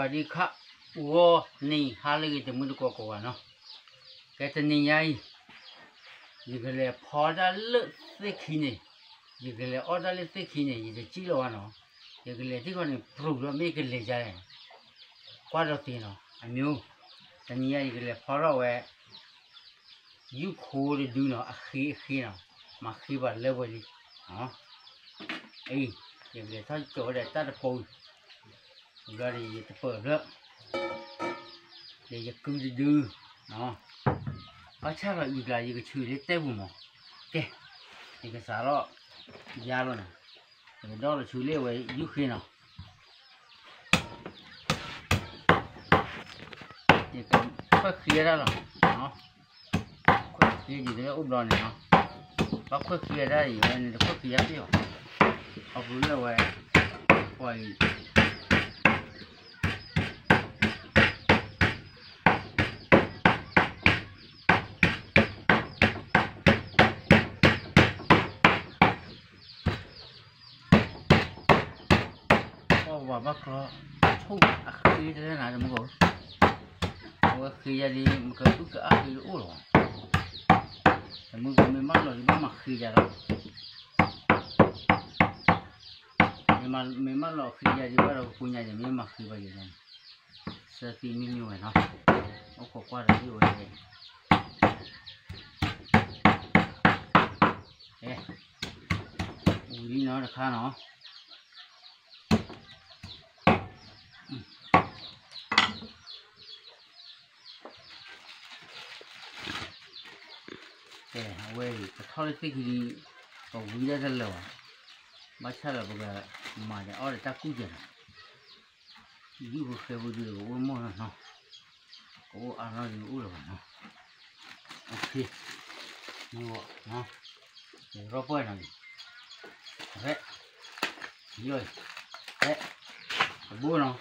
ว่าดีค่ะวัวนี่ฮาเลยจะมุดกว่าเนาะแกจะนี่ยัยยิ่งเลยพอได้เลือกสิขี้เนี่ยยิ่งเลยออได้เลือกสิขี้เนี่ยยิ่งจะจีรวานเนาะยิ่งเลยที่คนนี้ปลุกแล้วไม่กินเลยใจกว่าเราตีเนาะอันนี้จะนี่ยัยยิ่งเลยพอเราเว้ยยุคโคตรดูเนาะขี้เนาะมาขี้บ้านเลี้ยวไปดิเนาะยิ่งเลยถ้าโจได้ตัดปูก็เลยจะเปิดเรื่องเดี๋ยวจะกู้ดูเนาะเอาใช่ว่าอีกแล้วอีกชื่อเล็กเต้บุ๋มเก๋อีกสาระยาแล้วนะเดี๋ยวเราชื่อเล็กไว้ยุคเนาะอีกก็เคลียร์ได้หรอเนาะเคลียร์อยู่ที่อุดรเนี่ยเนาะก็เคลียร์ได้อยู่ในก็เคลียร์เดียวเอาไปเลี้ยงไว้ปล่อยว่าบ้าก็ทุ่งคือจะได้ไหนจะมึงก็ว่าคือจะดีมึงก็ทุกข์คืออู้หรอแต่มึงก็ไม่มาหรอกมึงมาคือจะหรอกไม่มาหรอกคือจะดีว่าเราคุยจะไม่มาคือไปอย่างนั้นเสียทีไม่มีไว้เนาะเอาขวดกว่าเราที่ไว้เลยอุ้ยเนาะราคาเนาะเว้ยแต่เขาเลยที่ก็วิ่งได้แล้วมาใช่แล้วก็มาเนี่ยเอาแต่ตะกู้เจนะยูก็เคยไปดูว่ามั่วเนาะก็อ่านแล้วอยู่แล้วเนาะโอเคนี่วะเนาะเดี๋ยวรอไปหน่อยเฮ้ยย่อยเฮ้ยบัวเนาะ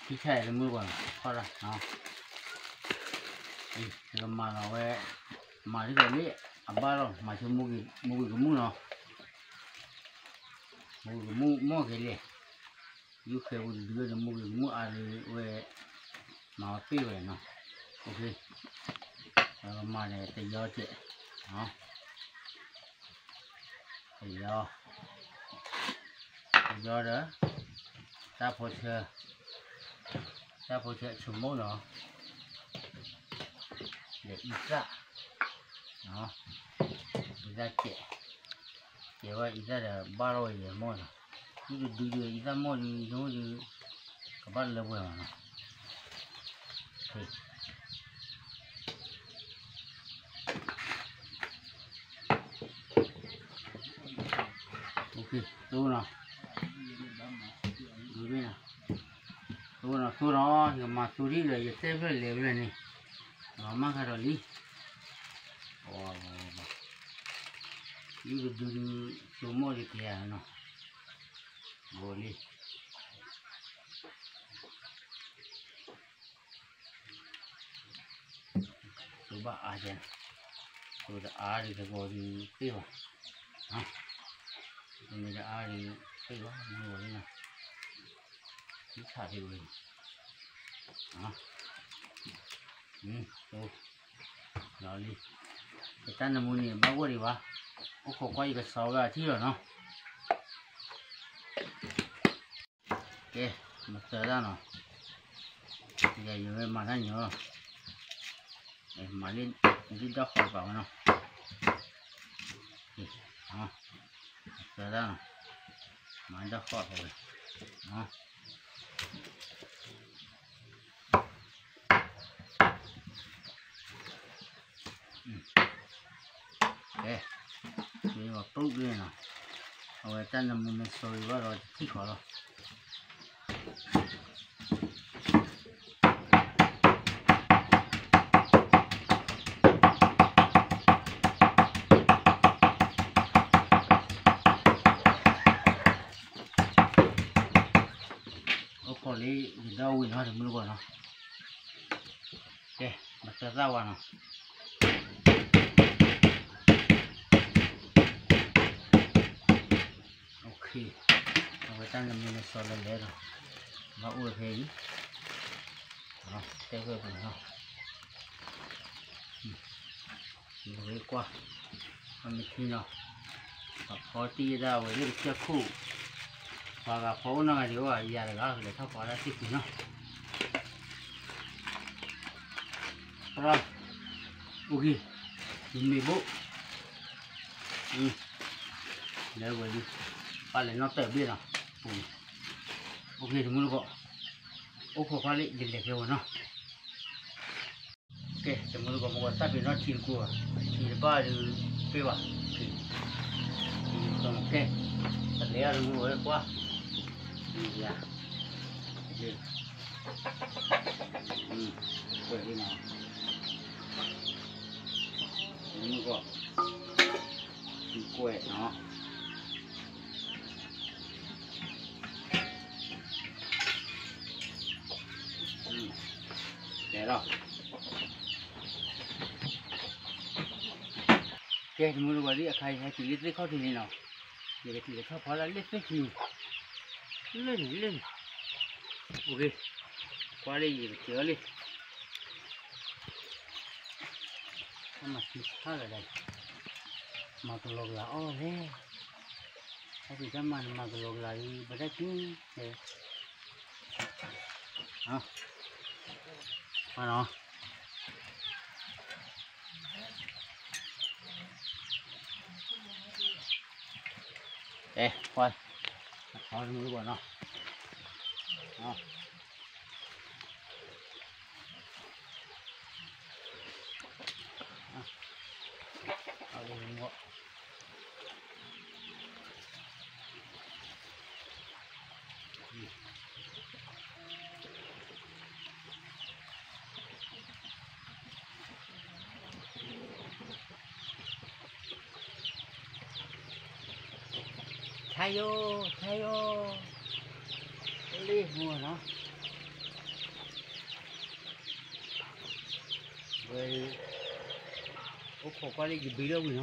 ที่ใช่เลยมือก่อนพอละเนาะเรามาเราเว้ยมาที่ตรงนี้บ้านเรามาช่วยมุกกับมุกเนาะมุกกันเลยยูเคยดูด้วยมุกอะไรเว้ยมาเปรี้ยวเลยเนาะโอเคเรามาเนี่ยแต่ยอดเจ๊เนาะแต่ยอดเด้อตาพอเชื่อชั่วโมงเนาะเดี๋ยวอีกละเนาะอีกละเจ๊ว่าอีกละเดี๋ยวบ้านเราอย่างมั่วเนาะดูอีกละมั่วดูกับบ้านเราเว้ยเนาะโอเคดูเนาะดูดินะดูเนาะยังมาดูดิเลยเต้ไปเลยนี่มากันเลยโอ้ยดูชั่วโมงเดียวเนาะโบลี่ตัวบ้าอาจจะตัวอาดีจะโบลี่เตี้ยวฮะนี่จะอาดีเตี้ยวนี่โบลี่นะที่ขาดอยู่เลยฮะตัวเราดิแต่ท่านน้ำมันนี่บ้าว่าดีวะโอ้โหก็อีกสองที่หรอเนาะโอเคมาเจอแล้วเนาะอย่าอยู่ในมาท่านอยู่มาเล่นดอกขอบเนาะเจอแล้วเนาะมาดอกขอบเลยเนาะนี่ว่าปลุกเลยเนาะเอาไว้ตั้งน้ำมันสวยว่าเราที่ขอเราโอ้โหเลยดาววิ่งมาถึงมือก่อนเนาะมาเจอดาวเนาะเอาไว้ตั้งน้ำมันสวยเลยเนาะ và ua thế đó theo vừa phải không mới qua còn mình khi nào và khó ti ra với cái chiếc khu và gặp phố nó thìว่าอย่าเลยก็เลยเข้าพอแล้วติดเนาะrồi ok nhìn mì bố đấy rồi đi ba lấy nó tở biết nào ok thì muốn gọi ô khổ qua lị để rồi nó ok thì muốn gọi một tắt vì nó chìm của thì ba được cái bảo thì còn ok thật lẽ là mua đấy quá thì là vậy đi nào muốn gọi thì quẹt nó để rồi cái thì muốn gọi đi khai hay chỉ lấy khó thì nào để thì khó phá là lấy gì lên ok qua đây gì chữa đi mà thịt khác ở đây mà cái lồng là ô thế hay thì mà cái lồng là bây giờ chứ để hả mà nó đây quay thôi mới bỏ nó thay vô đi mua nó rồi ốc khổ qua đây gì bí đâu nó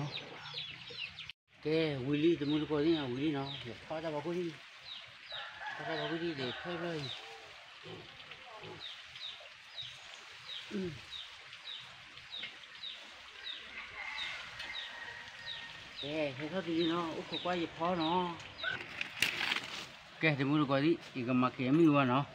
cái Willy thì mua coi đi nào Willy nó để pha ra vào cái đi pha ra vào cái đi để phơi lên cái thấy sao thì nó ốc khổ qua gì phá nó cái thì mua coi đi thì cầm mặc kiếm mua nó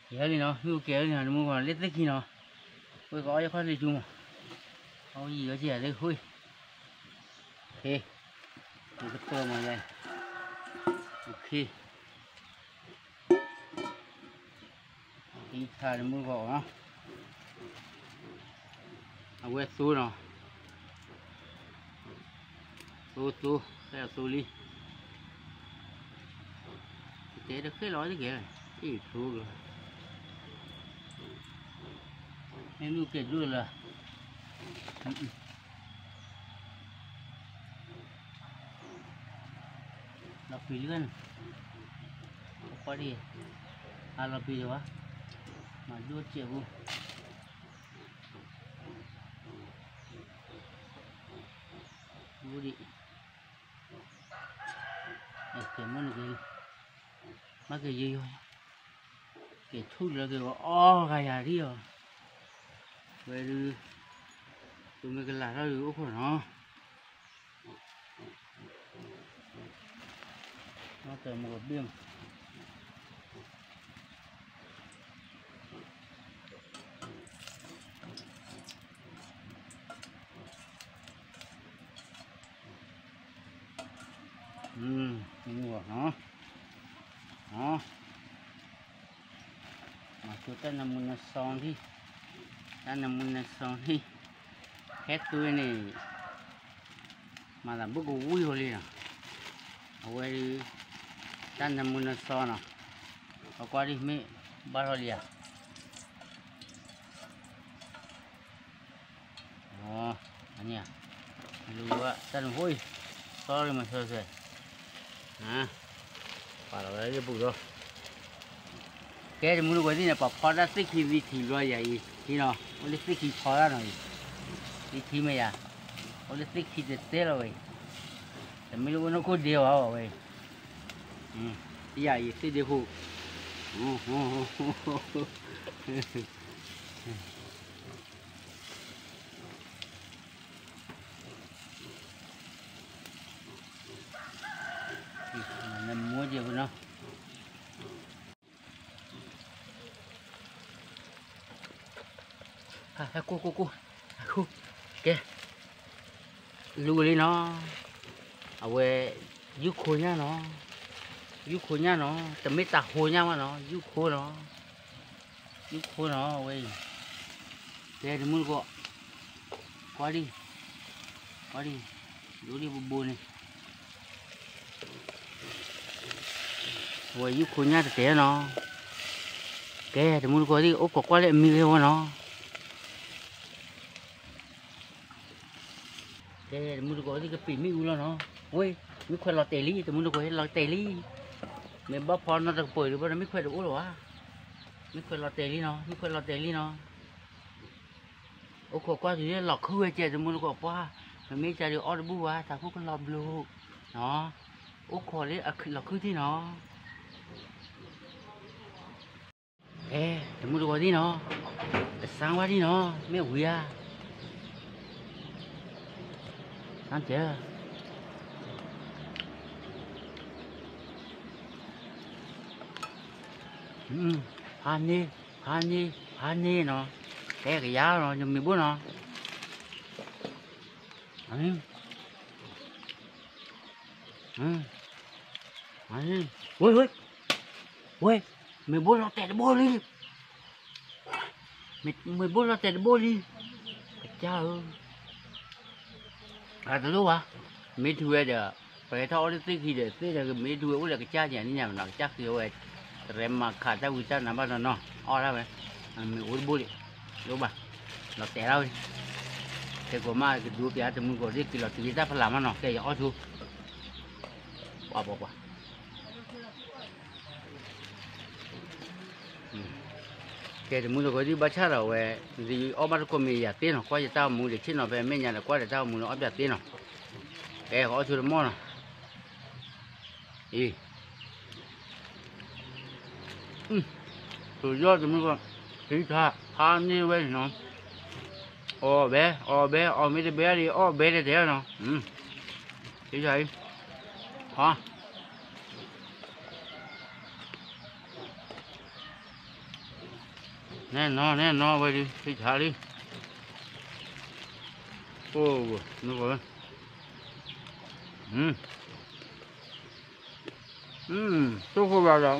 kéo đi nó hưu kéo đi nó mua vào lết lết gì nó tôi có cho con đi chung không gì có gì ở đây khui ok một cái tôm ở đây ok đi thà mua vào nó à quét số nó số đây là số đi thế được cái lối thế kìa ý số rồi em nuôi kẹt luôn là lọc phí luôn qua đi lọc phí rồi mà đua triệu vô đi cái món này mắc cái gì thôi cái thuốc là cái gà đi rồi vậy đi tụi mình cái lá ra được của nó từ một biếng mua nó mà chúng ta làm một son đi ta làm một son đi hết tôi này mà làm bức vui rồi đi nào ở quay ta làm một son nào ở qua đi mấy ba rồi liền anh nhỉ lúa ta làm vui sorry mà thôi rồi và rồi đấy cái bụng rồi cái thì muốn nói gì là bỏ phá ra tích thì vì thì lo vậy thì nó lấy xích khi phá ra rồi đi thi mày à lấy xích khi để rồiแต่ไม่รู้ว่าnó có điều à vậy bây giờ gì xích điều hụ mình mua gì của nó cô kìa lưu đi nó ở về giúp khối nhá nó tầm mấy tạ khối nhá mà nó giúp khối nó vậy để muốn gọi qua đi đổ đi bù này vậy giúp khối nhá thì té nó kìa thì muốn gọi đi ốp qua lại mi lên nó cái mua được cái pin mi ulo nó ôi mi khoai lọt tê li thì mua được cái lọt tê li mình bắp phòn nó được bồi được bao mi khoai được ulo à mi khoai lọt tê li nó ô qua thì lọt khơi chơi thì mua được qua mi chơi được order bua à thằng cũng lọt blue nó ô khoai đấy lọt khơi thì nó ê thì mua được cái gì nó sáng quá đi nó mấy quỷ à ăn chưa han đi nó cái giá nó nhưng mình muốn nó ui mình muốn nó tẹt bô đi mình muốn nó tẹt bô đi cha ơi à từ lúc à mấy thuê giờ phải thao đi tới khi để tới là mấy thuê cũng là cái cha nhà như nhà nó chắc kiểu vậy rồi mà khả ta vui cha nằm bao giờ nó o ra vậy mình uống bôi đi đúng không nó té đâu thế của mà cái đuôi kia thì mình có cái là tự ta phải làm nó cái o thu bỏ cái thì muốn có đi bắt cha rồi thì ở bắt con mì giả tiền nó qua cho tao muốn để xin nó về mấy nhà là qua để tao muốn nó ấp giả tiền nó cái họ chưa mua nè ý tự do thì mình còn tí tha như vậy nó bé mấy đứa bé đi bé để thế nó tí vậy hả nè nó vậy đi tí thả đi nó rồi tôi có vào rồi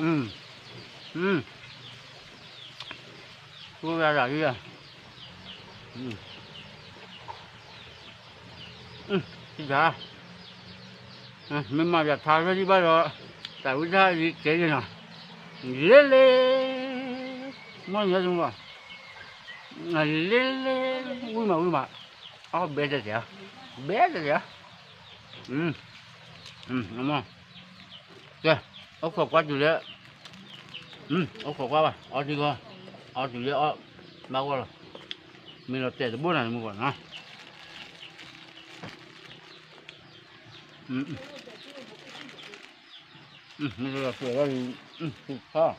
tôi vào rồi kìa thì ra mình mà giặt thải đi bao giờ tại vì ra gì cái gì nào lê mọi người đúng không lê ui mà bé thế đúng không kìa ốc khổ quá chịu đấy ốc khổ quá bà đi coi chịu đấy bao qua rồi mình là tệ bữa này mua còn ha mình là tệ đây ha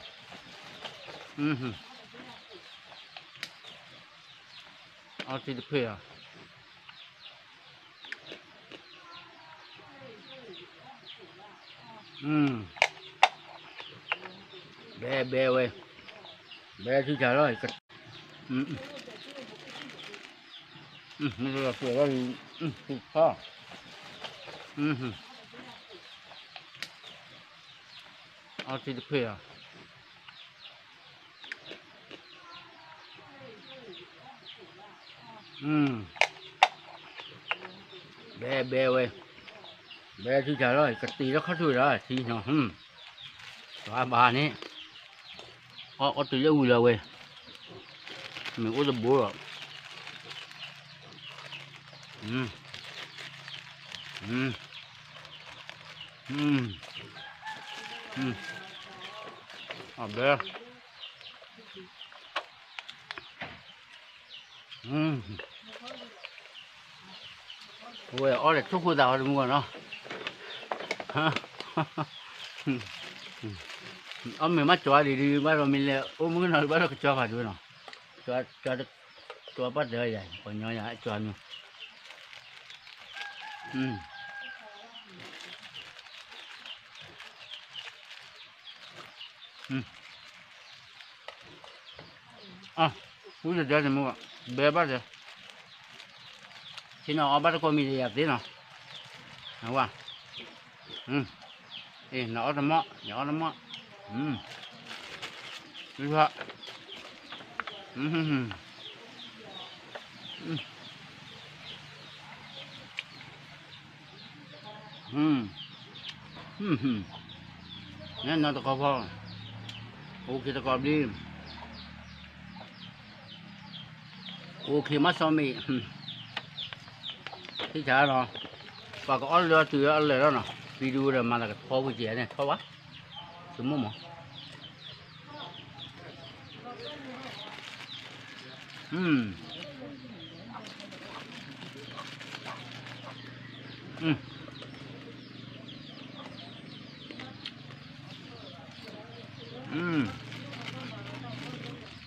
thì được phê à bé ơi bé thứ trời rồi mình là tệ đây ha thì được phê à bé ơi bé thứ trời rồi cái tí nó khó thôi rồi thì nó bà này tí nó ui rồi mình có được bố rồi bé 我熬的出口大的么呢？哈，没嘛抓的，把我们来，我们那把那个抓法做呢，抓不得呀，我娘呀抓呢，不是这什么，别把这，现在我把这个米也对了，好吧？哎，拿什么？你说，นี่นอนตะกอบพ่อโอเคตะกอบดีโอเคมาซ้อมอีกที่ช้าเนาะปากก็อ้อนเรือตื่นอะไรแล้วเนาะวิดีโอเดี๋ยวมาแล้วก็พอผู้เจี๋ยเนี่ยพอวะสมมุติมั้ง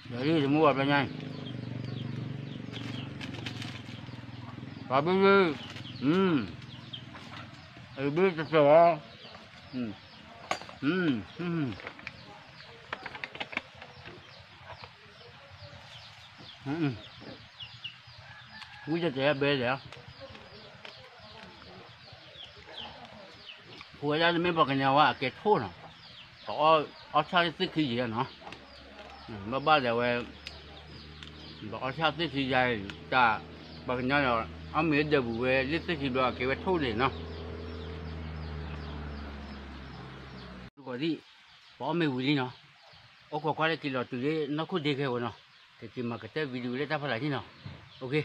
เดี๋ยวนี้สมมุติว่าเป็นไงปลาบิ้วไอ้บิ้วจะเสียวกูจะเจ๊เบลเลยผัวจะไม่บอกกันยังว่าแกโทษเนาะเอาชาติสิขี้เยอะเนาะมาบ้านเดี๋ยวบอกเอาชาติขี้ใหญ่จะบอกกันยังเนาะเอาเมียเดี๋ยวบุเวลิสิขี้บอกแกว่าโทษเลยเนาะก็ที่พอไม่วิ่งเนาะโอ้ก็ควาเลยกิโลตัวนี้นักขุดเด็กเหรอเนาะแต่ที่มาก็แต่วิดีโอเล่นท่าพลายที่เนาะโอเค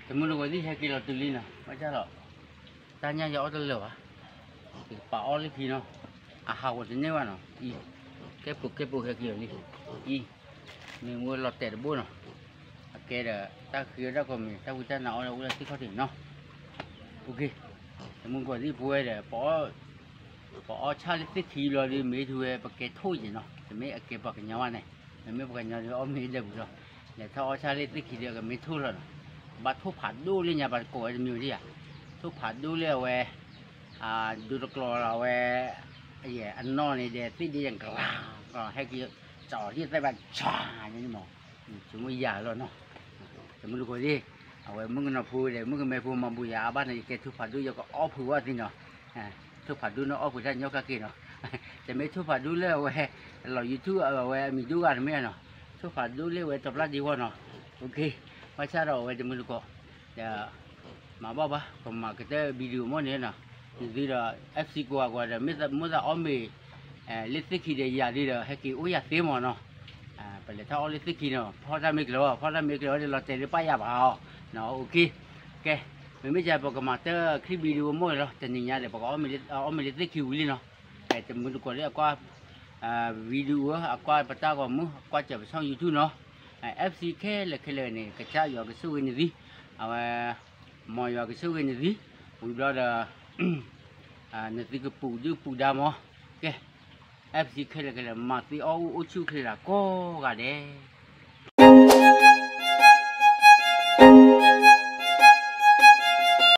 แต่มึงรู้ว่าที่ใช้กิโลตัวนี้เนาะไม่ใช่หรอกตาเนี่ยจะเอาตัวเหลวอ่ะป่าอ้อเลยพี่เนาะหาวันนี้ว่าเนาะแค่ปลูกแค่กี่นี่มีมือหลอดแต่บุ้นเนาะแกเด้อตาคือแล้วก็มีตาวิจารณ์เอาแล้วที่เขาถึงเนาะโอเคแต่มึงก็ที่ป่วยเด้อพอชาลิสิขี้เราดิไม่ถูกปากแกทุ่ยเนาะแต่ไม่แกปากกันยังว่าเนี่ยไม่ปากกันยังเอาไม่ได้บุ้นเนาะเนี่ยถ้าชาลิสิขี้เดียวก็ไม่ทุ่ยแล้วบัดทุบผัดดูเลยเนี่ยบัดโกยจะมีอยู่ที่อ่ะทุบผัดดูเลยเว้ยดูตะกร้อเราเว้ยไอ้อันนอนนี่เด็ดที่ดีอย่างกลางก็ให้กี่จ่อที่ใส่บัดชาอย่างนี้หมอสมมติยาแล้วเนาะสมมติคนที่เอาไว้มึงน่ะพูดเลยมึงก็ไม่พูดมาบุยาบ้านนี่แกทุบผัดดูยังก็อ้อผัวสิเนาะทุบผัดดูเนาะอ้อผัวฉันยกกะกี่เนาะแต่ไม่ทุบผัดดูเลยเว้ยเราอยู่ทุบเอาไว้มีดูกันไหมเนาะทุบผัดดูเลยเว้ยตบรัดดีกว่าเนาะโอเคไม่ใช่เราเว้ยจะมึงก็จะมาบ้าปะก็มาก็จะวิดีโอมันเนี่ยนะนี่ละ FC กว่าเดี๋ยวไม่จะอ้อมไปเล็กสิขี้เดียดีละให้กี่อุ้ยเสียมันเนาะไปเลยถ้าอ้อเล็กสิขี้เนาะพอถ้าไม่เกลือเดี๋ยวเราเตะไปยับเอาเนาะโอเคไม่ใช่บอกมาเจอคลิปวิดีโอมันแล้วจะนี่เนี่ยเดี๋ยวบอกอ้อมไม่เล็กสิขี้วิ่งเนาะแต่จะมึงก็เรียกว่าวิดีโอก็ปัตตาก็มึงก็จะไปช่อง YouTube เนาะFC แค่เลยเนี่ยก็จะอยู่กับสู้กันนี่เอามอยกับสู้กันนี่ปุ๋ยเราเด้อนี่คือปูดามอแก FC แค่เลยมาตีเอาชูแค่ละก็กันเด้